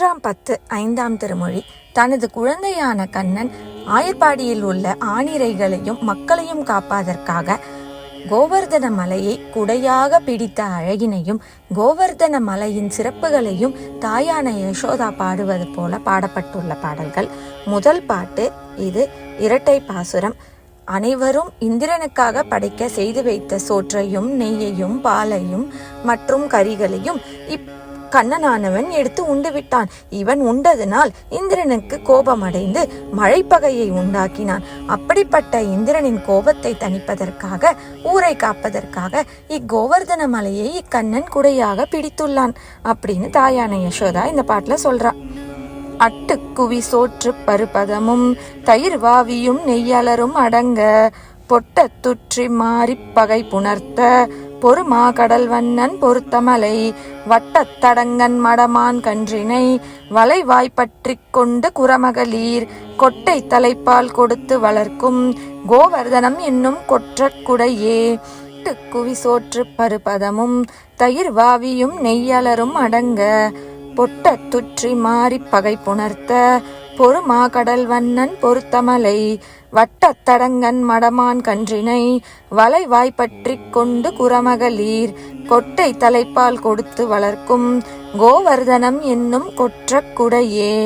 மூன்றாம் 10 5ஆம் திருமொழி. தனது குழந்தையான கண்ணன் ஆயர்பாடியில் உள்ள ஆணிரைகளையும் மக்களையும் காப்பதற்காக கோவர்தன மலையை குடையாக பிடித்த அழகினையும் கோவர்தன மலையின் சிறப்புகளையும் தாயான யசோதா பாடுவது போல பாடப்பட்டுள்ள பாடல்கள். முதல் பாட்டு இது இரட்டை பாசுரம். அனைவரும் இந்திரனுக்காக படைக்க செய்து வைத்த சோற்றையும் நெய்யையும் பாலையும் மற்றும் கறிகளையும் கண்ணனானவன் எடுத்து உண்டு விட்டான். இவன் உண்டதனால் இந்திரனுக்கு கோபமடைந்து மழைப்பகையை உண்டாக்கினான். அப்படிப்பட்ட இந்திரனின் கோபத்தை தணிப்பதற்காக ஊரை காப்பதற்காக இக்கோவர்தன மலையை இக்கண்ணன் குடையாக பிடித்துள்ளான் அப்படின்னு தாயான யசோதா இந்த பாட்டுல சொல்றா. அட்டுக்குவி சோற்று பருப்பதமும் தயிர் வாவியும் நெய்யலரும் அடங்க பொட்ட துற்றி மாறி பகை புணர்த்த பொறுமா கடல் வண்ணன் பொருத்தமலை வட்டத்தடங்கன் மடமான் கன்றினை வலை வாய்ப்பற்றி கொண்டு குரமகளிர் கொட்டை தலைப்பால் கொடுத்து வளர்க்கும் கோவர்தனம் என்னும் கொற்றக்குடையே. குவி சோற்று பருப்பதமும் தயிர் வாவியும் நெய்யலரும் அடங்க பொட்ட துற்றி மாறி பகை புணர்த்த பொறுமா கடல் வண்ணன் பொருத்தமலை வட்டத்தடங்கன் மடமான் கன்றினை வலை வாய்ப்பற்றி கொண்டு குரமகளிர் கொட்டை தலைப்பால் கொடுத்து வளர்க்கும் கோவர்தனம் என்னும் கொற்றக்குடையே.